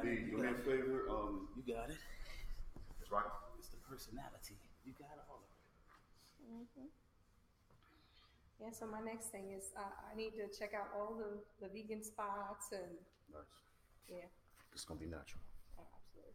D, do me a favor. You got it. That's right. It's the personality. You got all of it. Mm-hmm. Yeah, so my next thing is I need to check out all the vegan spots and Nice. yeah, It's gonna be natural. absolutely.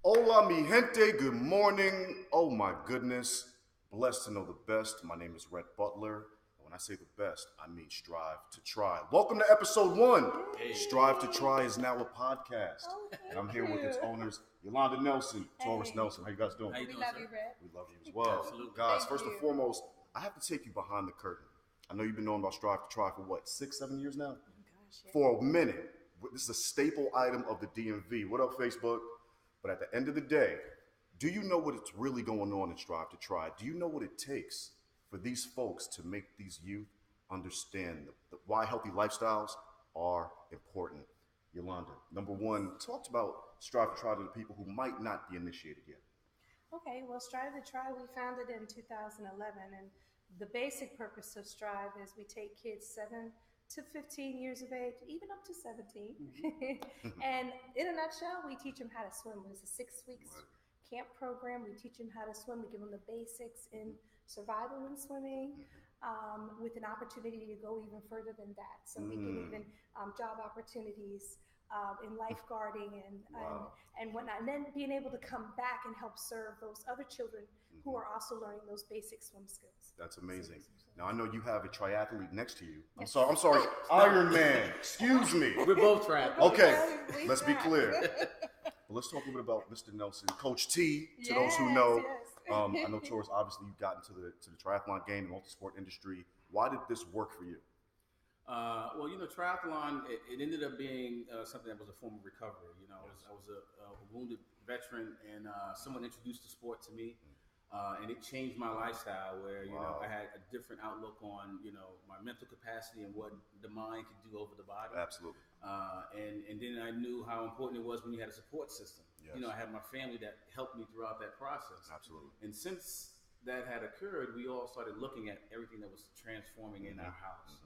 Hola, mi gente. Good morning. Oh my goodness. Blessed to know the best. My name is Rhett Butler. When I say the best, I mean strive to try. Welcome to episode 1. Hey. Strive to Try is now a podcast. Oh, And I'm here with its owners, Yolanda Nelson, Tarus Nelson. How you guys doing? How you We doing, love sir? you, Brett. We love you as well. Absolutely. Guys, Thank first you. and foremost, I have to take you behind the curtain. I know you've been knowing about Strive to Try for what, 6-7 years now? Oh, gosh, yeah. For a minute. This is a staple item of the DMV. What up, Facebook? But at the end of the day, do you know what it's really going on in Strive to Try? Do you know what it takes for these folks to make these youth understand why healthy lifestyles are important? Yolanda, number one, talk about Strive to Try to the people who might not be initiated yet. Okay, well, Strive to Try, we founded in 2011, and the basic purpose of Strive is we take kids 7 to 15 years of age, even up to 17. And in a nutshell, we teach them how to swim. It's a 6 weeks camp program. We teach them how to swim. We give them the basics in survival and swimming, with an opportunity to go even further than that. So we can even job opportunities in lifeguarding and whatnot. And then being able to come back and help serve those other children who are also learning those basic swim skills. That's amazing. Now I know you have a triathlete next to you. Yes. I'm sorry, Iron Man. Excuse me. We're both trapped. Okay, Please let's be not. clear. But let's talk a little bit about Mr. Nelson, Coach T. To those who know, I know Taurus. Obviously, you got into the triathlon game, the multi-sport industry. Why did this work for you? Well, triathlon, it ended up being something that was a form of recovery. I was a wounded veteran, and someone introduced the sport to me, and it changed my lifestyle where, I had a different outlook on, my mental capacity and what the mind could do over the body. Absolutely. And then I knew how important it was when you had a support system. Yes. I had my family that helped me throughout that process. Absolutely. And since that had occurred, we all started looking at everything that was transforming in our house.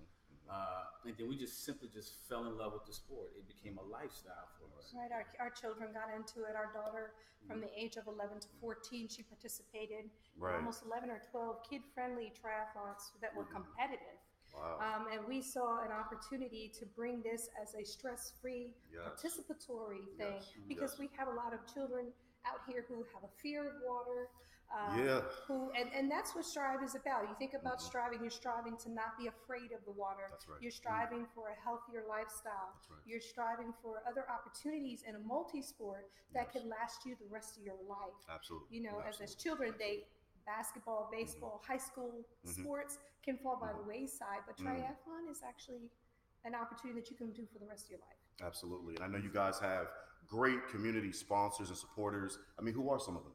And then we just simply fell in love with the sport. It became a lifestyle for us. Right, our children got into it. Our daughter, from the age of 11 to 14, she participated in almost 11 or 12 kid-friendly triathlons that were competitive. Wow. And we saw an opportunity to bring this as a stress-free, participatory thing, because we have a lot of children out here who have a fear of water. And that's what Strive is about. You think about striving, you're striving to not be afraid of the water. That's right. You're striving for a healthier lifestyle. That's right. You're striving for other opportunities in a multi-sport that can last you the rest of your life. Absolutely. As children, basketball, baseball, high school sports can fall by the wayside, but triathlon is actually an opportunity that you can do for the rest of your life. Absolutely. And I know you guys have great community sponsors and supporters. I mean, who are some of them?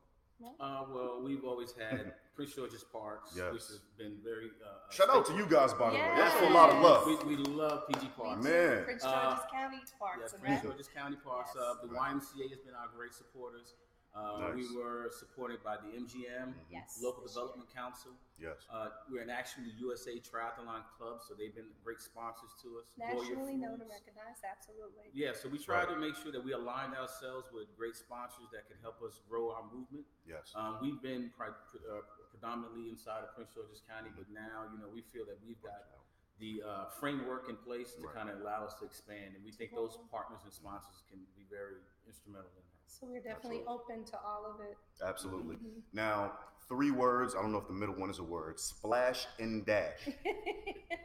Well, we've always had Prince George's Parks, Yes. which has been very... Shout out to you guys, by the way. Yes. That's for a lot of love. We love PG Parks. Man. Prince George's County Parks. Yes, and Prince Rec. George's County Parks. Yes. The YMCA has been our great supporters. Nice. We were supported by the MGM, Yes, Local this Development Council. Yes. We're an actually USA Triathlon Club, so they've been great sponsors to us. Nationally known and Foods. recognized, absolutely. Yeah, so we try to make sure that we align ourselves with great sponsors that can help us grow our movement. Yes. We've been predominantly inside of Prince George's County, but now, we feel that we've got the framework in place to kind of allow us to expand. And we think those partners and sponsors can be very instrumental in that. So we're definitely open to all of it. Absolutely. Now, 3 words. I don't know if the middle one is a word. Splash and dash.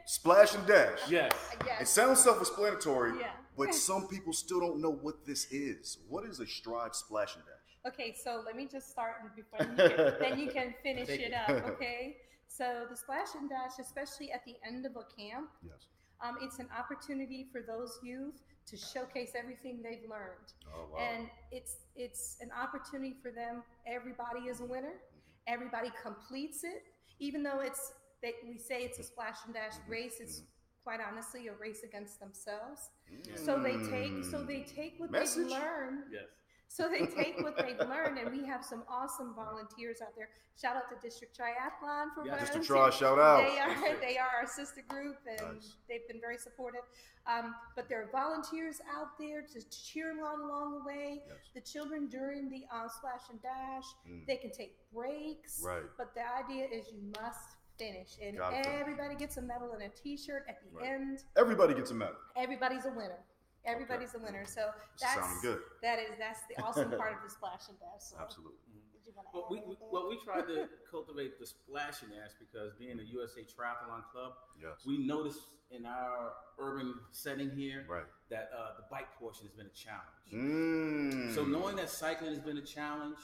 Splash and dash. Yes. It Yes. sounds self-explanatory, Yeah. but some people still don't know what this is. What is a Strive Splash and dash? Okay, so let me just start and before then you can finish Take it it. up, okay? So the Splash and Dash, especially at the end of a camp, Yes. it's an opportunity for those youth to showcase everything they've learned. Oh, wow. And it's an opportunity for them. Everybody is a winner. Everybody completes it, even though we say it's a splash and dash race. It's quite honestly a race against themselves. So they take what Message? they've learned. Yes. So they take what they've learned, and we have some awesome volunteers out there. Shout out to District Triathlon for District volunteering. Tri, shout out. They are our sister group, and they've been very supportive. But there are volunteers out there to cheer them on along the way. Yes. The children during the splash and dash, they can take breaks. Right. But the idea is you must finish, and Got it. everybody gets a medal and a T-shirt at the end. Everybody gets a medal. Everybody's a winner. Everybody's a winner. So Sounding good. That's the awesome part of the splash and dash. So. Absolutely. Did you want to add anything? We tried to cultivate the splash and dash because being a USA Triathlon club, Yes. we noticed in our urban setting here Right. that the bike portion has been a challenge. So knowing that cycling has been a challenge,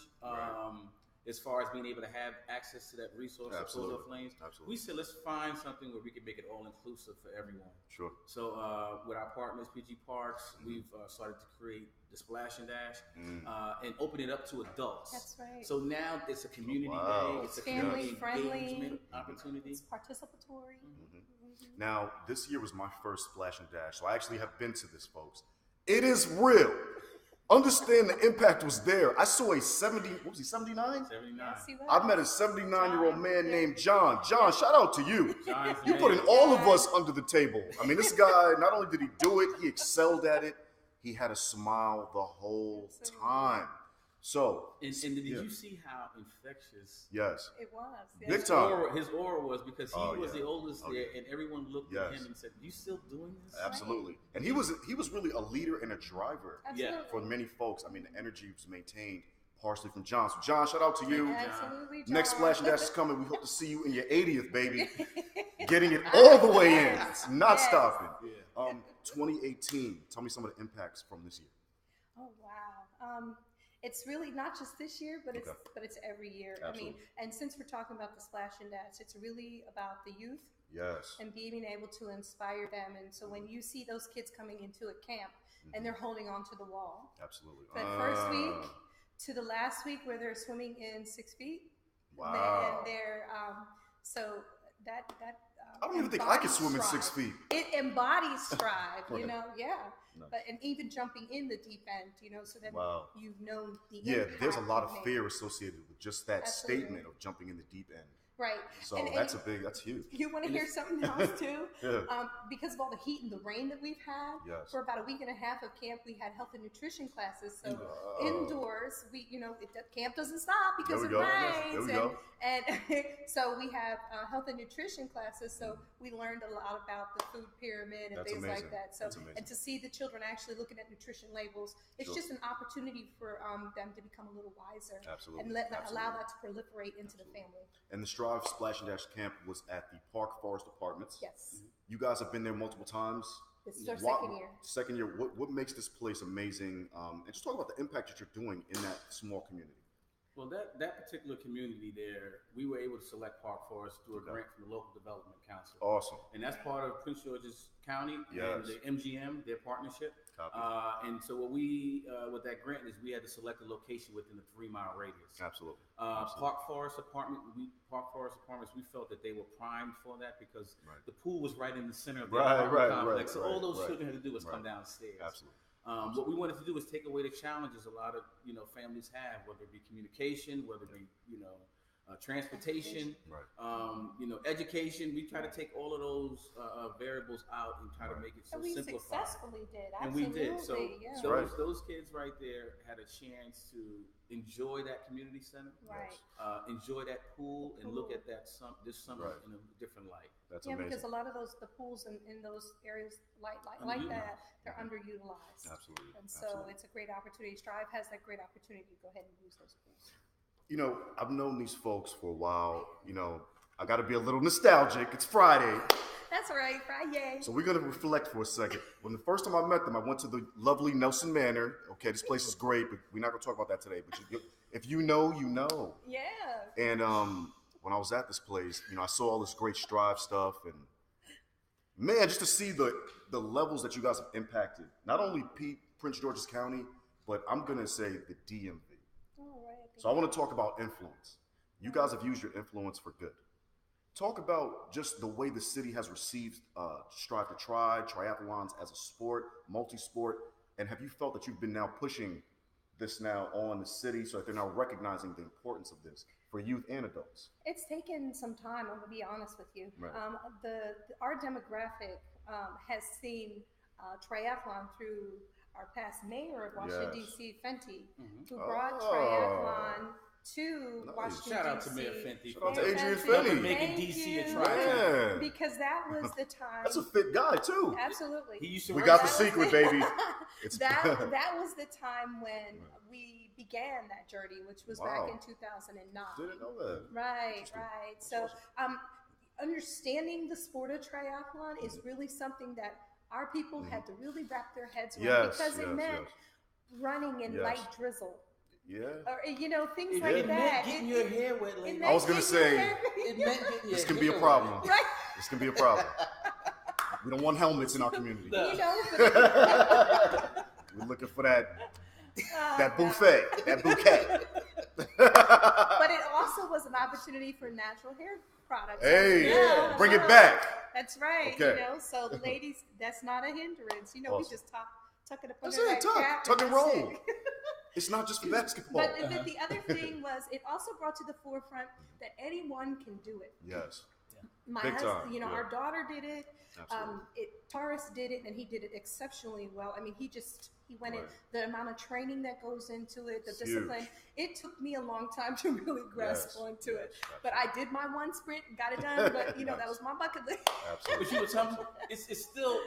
as far as being able to have access to that resource, of closed off lanes, we said let's find something where we can make it all inclusive for everyone. Sure. So with our partners, PG Parks, we've started to create the Splash and Dash and open it up to adults. That's right. So now it's a community day. It's a family community friendly engagement opportunity. It's participatory. Now, this year was my first Splash and Dash, so I actually have been to this, folks. It is real. Understand the impact was there. I saw a 79? 79. I met a 79-year-old man named John. John, shout out to you. You putting all of us under the table. I mean, this guy, not only did he do it, he excelled at it. He had a smile the whole time. So, and did you see how infectious? Yes. It was. Big time. His aura was because he was the oldest there, and everyone looked at him and said, "You still doing this?" Absolutely. And he was really a leader and a driver for many folks. I mean, the energy was maintained partially from John. So, John, shout out to you. Absolutely, John. Next Splash and Dash is coming. We hope to see you in your 80th, baby. Getting it all the way in. It's not stopping. 2018. Tell me some of the impacts from this year. Oh, wow. It's really not just this year, but it's every year. Absolutely. I mean, and since we're talking about the Splash and Dash, it's really about the youth. Yes. And being able to inspire them. And so when you see those kids coming into a camp and they're holding on to the wall. Absolutely. That first week to the last week where they're swimming in 6 feet. Wow. And they're, so that I don't even think I could swim in 6 feet. It embodies strive, you know, Nice. But and even jumping in the deep end, you know, so that you've known the impact there's a lot of you've fear made. associated with just that statement of jumping in the deep end. Right. So that's huge. You want to hear something else too? Yeah. Because of all the heat and the rain that we've had, for about a week and a half of camp, we had health and nutrition classes. So indoors, camp doesn't stop because it rains. And so we have health and nutrition classes. So we learned a lot about the food pyramid and things like that. So and to see the children actually looking at nutrition labels, it's just an opportunity for them to become a little wiser. Absolutely. And allow that to proliferate into the family. And the Strive Splash and Dash camp was at the Park Forest Apartments. Yes. You guys have been there multiple times. This is our second year. Second year. What makes this place amazing? And just talk about the impact that you're doing in that small community. Well, that particular community there, we were able to select Park Forest through a grant from the Local Development Council. Awesome. And that's part of Prince George's County and the MGM, their partnership. And so what we, with that grant is we had to select a location within a 3-mile radius. Absolutely. Park Forest Apartments, we felt that they were primed for that because the pool was right in the center of the apartment complex. So all those children had to do was come downstairs. Absolutely. What we wanted to do was take away the challenges a lot of families have, whether it be communication, whether it be transportation, education. We try to take all of those variables out and try to make it so we simplified. Successfully did, and absolutely. we did. So those kids right there had a chance to enjoy that community center, enjoy that pool, and look at that this summer in a different light. That's amazing. Because a lot of the pools in those areas like that, they're underutilized. Absolutely. And so it's a great opportunity. Strive has that great opportunity to go ahead and use those pools. I've known these folks for a while. I got to be a little nostalgic. It's Friday. That's right, Friday. So we're going to reflect for a second. When the first time I met them, I went to the lovely Nelson Manor. Okay, this place is great, but we're not going to talk about that today. But if you know, you know. Yeah. And when I was at this place, I saw all this great Strive stuff. And man, just to see the levels that you guys have impacted, not only Prince George's County, but I'm going to say the DMV. So I want to talk about influence. You guys have used your influence for good. Talk about just the way the city has received Strive to Try, triathlons as a sport, multi-sport, and have you felt that you've been now pushing this now on the city so that they're now recognizing the importance of this for youth and adults? It's taken some time. I'm gonna be honest with you. Right. Our demographic has seen triathlon through our past mayor of Washington D.C., Fenty, who brought triathlon to Washington, Shout out to D.C. Mayor Fenty. Shout out to Adrian Fenty. Fenty. Making Thank DC a you. triathlon. Man. Because that was the time. That's a fit guy too. Absolutely. He used to We work got the out. secret, baby. It's that was the time when we began that journey, which was back in 2009. Didn't know that. Right. So, understanding the sport of triathlon is really something that our people had to really wrap their heads around because it meant running in light drizzle. Yeah. Or, things It like meant that. getting your hair wet, lady. I was going to say, It meant getting your this can be a hair problem. wet. Right. This can be a problem. We don't want helmets in our community. No. We're looking for that But buffet, that bouquet. but it also was an opportunity for natural hair products. Hey, Yeah. bring it back. That's right. Okay. So the ladies, that's not a hindrance. We Awesome. just tuck it up That's under it, that cap. tuck and that's roll. it. It's not just for basketball. But the other thing was, it also brought to the forefront that anyone can do it. Yes. My Big husband, time, our daughter did it. Absolutely. Tarus did it, and he did it exceptionally well. I mean, he went in, the amount of training that goes into it, the It's discipline. huge. It took me a long time to really grasp onto it. Absolutely. But I did my one sprint and got it done. But that was my bucket list. Absolutely. But you were telling me, it's still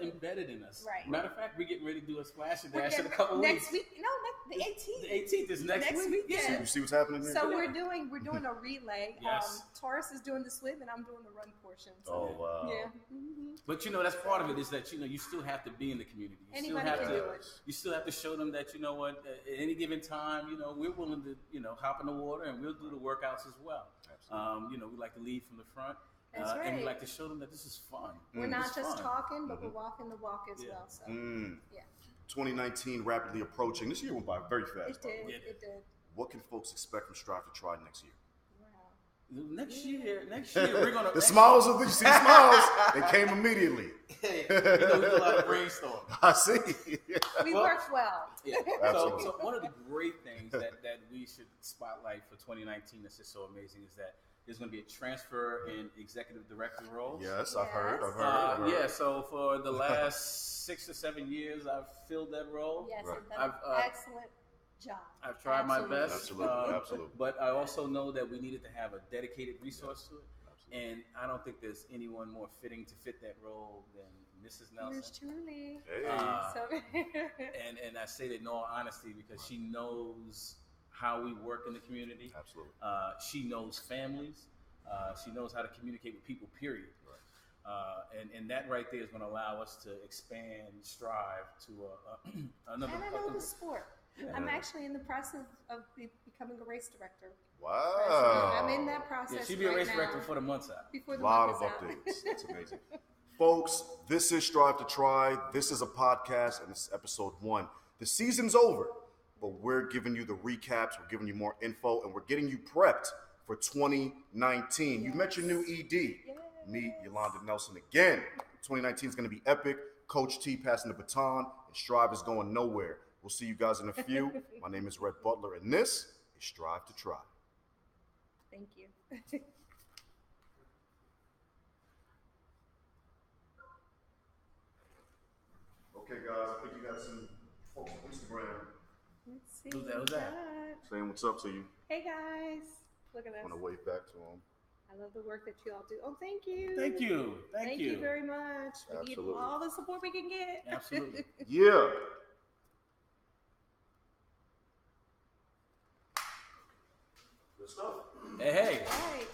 embedded in us. Right. Matter of fact, we're getting ready to do a splash and We're dash in a getting- couple next weeks. week. No, the 18th. The 18th is next week. weekend. You see what's happening here? So we're doing a relay. Yes. Taurus is doing the swim, and I'm doing the run portion. So, Oh, wow. yeah. Mm-hmm. But that's part of it is that you still have to be in the community. Anybody can do it. You still have to show them that at any given time, we're willing to hop in the water and we'll do the workouts as well. Absolutely. We like to lead from the front. That's right. And we like to show them that this is fun. We're not It's just fun. talking, but we're walking the walk as well. So, yeah. 2019 rapidly approaching. This year went by very fast. It did. Yeah. It did. What can folks expect from Strive to Try next year? Wow. Next year, we're gonna. The smiles you see the smiles, they came immediately. we do a lot of brainstorming. I see. We worked well. Yeah. Absolutely. So one of the great things that we should spotlight for 2019 that's just so amazing is that there's going to be a transfer in executive director roles. Yes, I've heard. Yeah, so for the last 6 or 7 years, I've filled that role. Yes, Right. and done an excellent job. I've tried my best. Absolutely. But I also know that we needed to have a dedicated resource to it. And I don't think there's anyone more fitting to fit that role than Mrs. Nelson. Yours truly. Hey. And I say that in all honesty because she knows how we work in the community. Absolutely. She knows families. She knows how to communicate with people, period. Right. And that right there is going to allow us to expand, strive to another. And I know the sport. Yeah. I'm actually in the process of becoming a race director. Wow. I'm in that process. Yeah, she'll be a race right director now, before the month's out. before A the lot month of is out. updates. That's amazing. Folks, this is Strive to Try. This is a podcast, and this is episode 1. The season's over, but we're giving you the recaps. We're giving you more info, and we're getting you prepped for 2019. You met your new ED. Yes. Meet Yolanda Nelson again. 2019 is going to be epic. Coach T passing the baton, and Strive is going nowhere. We'll see you guys in a few. My name is Rhett Butler, and this is Strive to Try. Thank you. Okay, guys, I think you got some folks on Instagram Let's see. Who's that? what Who's we that? got. saying what's up to you. Hey guys, look at I us. want to wave back to them. I love the work that you all do. Oh, thank you. Thank you. Thank you. very much. We need Absolutely. all the support we can get. Absolutely. Yeah. Good stuff. Hey. All right.